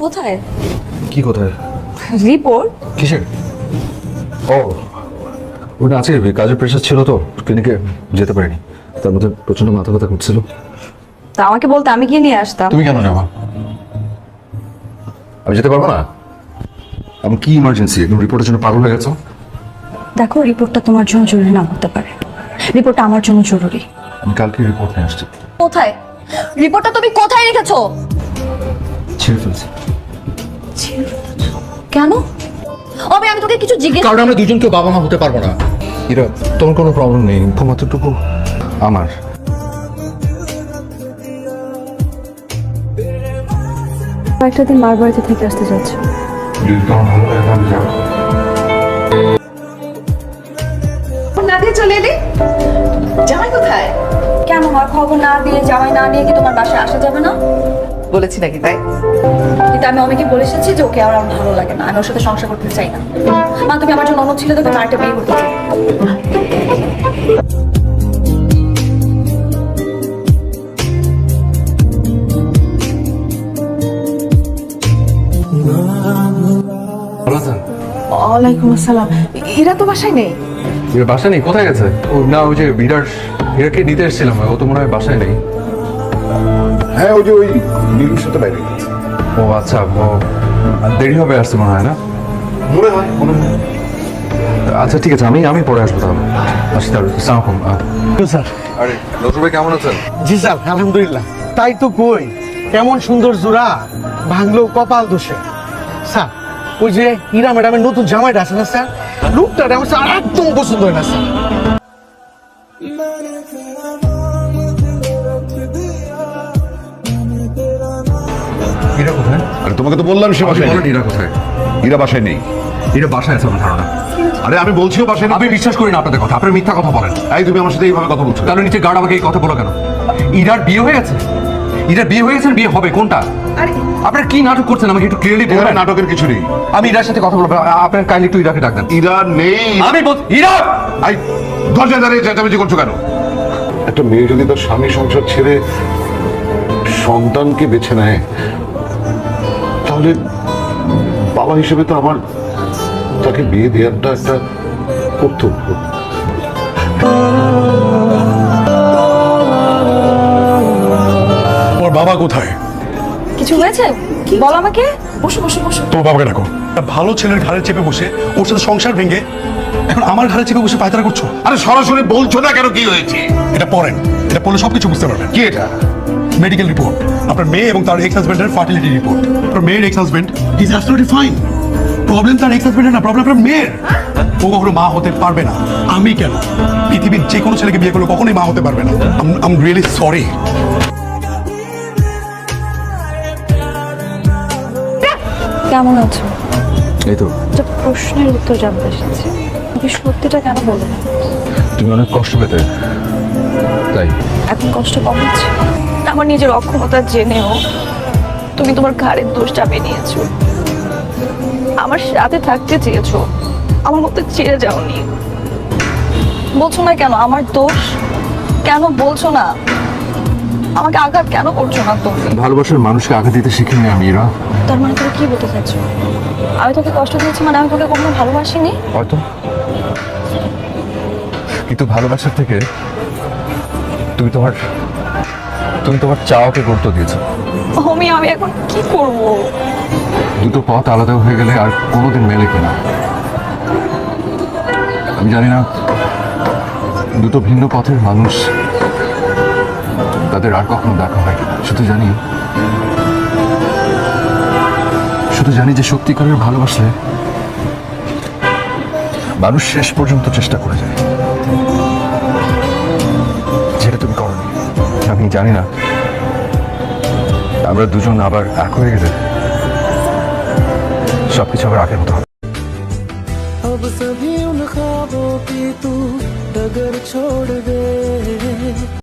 কোথায়? কি কোথায়? রিপোর্ট? কিসের? ও ওটা আছে, কাজের প্রেশার ছিল তো ক্লিনিকে যেতে পারিনি, তার মধ্যে প্রচন্ড মাথা ব্যথা করছিল। তা আমাকে বলতে আমি গিয়ে নিয়ে আসতাম। তুমি কেন যাবা? আমি যেতে পারবো না। আমি কি ইমার্জেন্সি? একদম রিপোর্টের জন্য পাগল হয়ে গেছো? দেখো, রিপোর্টটা তোমার জন্য জরুরি না হতে পারে, রিপোর্টটা আমার জন্য জরুরি। আমি কালকে রিপোর্ট নিয়ে আসছি। কোথায় রিপোর্টটা? তুমি কোথায় রেখেছো? ছেড়ে ফেলছি। কেন? আমি তোকে কিছু জিজ্ঞেস। কারণ আমরা দুজন কেউ বাবা মা হতে পারবো না। এরা তোমার কোনো প্রবলেম নেই, ঘুমাতেটুকু আমার। কয়েকটা দিন মার বাড়িতে থেকে আসতে যাচ্ছে। না দিয়ে চলে এলি? জামাই কোথায়? কেন মা, খবর না দিয়ে জামাই না নিয়ে কি তোমার বাসায় আসা যাবে না? বলেছি নাকি তাই? কিন্তু আমি অমিকে বলে এসেছি যে ওকে আমার ভালো লাগে না, আমি ওর সাথে সংসার করতে চাই না। মা, তুমি আমার জন্য অন্য ছিল দেখো, আরেকটা বিয়ে করতে চাই। ভালো আছেন? ওয়ালাইকুম আসসালাম। এরা তো বাসায় নেই। এরা বাসায় নেই? কোথায় গেছে? ও না, ওই যে হীরাকে নিতে এসেছিলাম, ও তো মনে হয় বাসায় নেই। হ্যাঁ, ওই যে ওই নীলুর সাথে বাইরে গেছে। ও আচ্ছা, ও দেরি হবে আসতে মনে হয় না? মনে হয়। আচ্ছা ঠিক আছে, আমি পরে আসবো তাহলে। আসি তাহলে। আসসালামু আলাইকুম। স্যার। আরে নজরুল ভাই কেমন আছেন? জি স্যার, আলহামদুলিল্লাহ। তাই তো কই, কেমন সুন্দর জোড়া ভাঙলো কপাল দোষে। স্যার, ওই যে ইরা ম্যাডামের নতুন জামাইটা আছে না স্যার, লুকটা আমার স্যার একদম পছন্দ হয় না স্যার। হীরা কোথায়? আরে তোমাকে তো বললাম সে বাসায় নেই। হীরা কোথায়? হীরা বাসায় নেই। হীরা বাসায় আছে আমার ধারণা। আরে আমি বলছিও বাসায় নেই। আমি বিশ্বাস করি না আপনাদের কথা, আপনারা মিথ্যা কথা বলেন। এই তুমি আমার সাথে এইভাবে কথা বলছো? তাহলে নিচে গার্ড আমাকে এই কথা বলো কেন? ইরার বিয়ে হয়ে গেছে? ইরার বিয়ে হয়ে গেছে, বিয়ে হবে কোনটা? আপনারা কি নাটক করছেন আমাকে একটু ক্লিয়ারলি এখানে বলবেন। নাটকের কিছু নেই। আমি ইরার সাথে কথা বলবো, আপনার কাইন্ডলি একটু ইরাকে ডাক দেন। ইরা নেই। আমি বল ইরা! এই দরজা দাঁড়িয়ে চেঁচামেচি করছো কেন? একটা মেয়ে যদি তার স্বামী সংসার ছেড়ে সন্তানকে বেছে নেয়, তাহলে বাবা হিসেবে তো আমার তাকে বিয়ে দেওয়াটা একটা কর্তব্য। তোমার বাবা কোথায়? কিছু হয়েছে? বল আমাকে। বসো বসো বসো। তোমার বাবাকে ডাকো। একটা ভালো ছেলের ঘাড়ে চেপে বসে ওর সাথে সংসার ভেঙে এখন আমার ঘাড়ে চেপে বসে পায়তারা করছো। আরে সরাসরি বলছো না কেন? কি হয়েছে? এটা পড়েন, এটা পড়লে সবকিছু বুঝতে পারবেন। কি এটা? মেডিকেল রিপোর্ট, আপনার মেয়ে এবং তার এক্স হাজবেন্ডের ফার্টিলিটি রিপোর্ট। আপনার মেয়ের ex husband is absolutely fine. Problem তার এক্স হাজবেন্ডের না, প্রবলেম আপনার মেয়ের। ও কখনো মা হতে পারবে না। আমি কেন, পৃথিবীর যে কোনো ছেলেকে বিয়ে করলে কখনোই মা হতে পারবে না। I am really sorry. কেমন আছো? এই তো। একটা প্রশ্নের উত্তর জানতে এসেছি, তুমি সত্যিটা কেন বলে না? তুমি অনেক কষ্ট পেতে, তাই। এখন কষ্ট কম হচ্ছে? আমার নিজের অক্ষমতা জেনেও তুমি তোমার ঘাড়ের দোষ চাপিয়ে নিয়েছো। আমার সাথে থাকতে চেয়েছো, আমার মধ্যে ছেড়ে যাওনি। বলছো না কেন আমার দোষ? কেন বলছো না? আমাকে আঘাত কেন করছো না তুমি? ভালোবাসার মানুষকে আঘাত দিতে শিখিনি আমি, ইরা। তার মানে তুমি কি বলতে চাচ্ছো? আমি তোকে কষ্ট দিয়েছি মানে আমি তোকে কখনো ভালোবাসিনি? হয়তো, কিন্তু ভালোবাসার থেকে তুমি তোমার চাওয়াকে গুরুত্ব দিয়েছো। আমি এখন কি করব? দুটো পথ আলাদা হয়ে গেলে আর কোনোদিন মেলে কিনা আমি জানি না। দুটো ভিন্ন পথের মানুষ, তাদের আর কখনো দেখা হয় কিনা। শুধু জানি যে সত্যিকারের ভালোবাসলে মানুষ শেষ পর্যন্ত চেষ্টা করে যায়, যেটা তুমি করনি। আমি জানি না আমরা দুজন আবার এক হয়ে গেলে সবকিছু আবার আগের মতো হবে। अब सभी उन ख्वाबों की तू डगर छोड़ दे।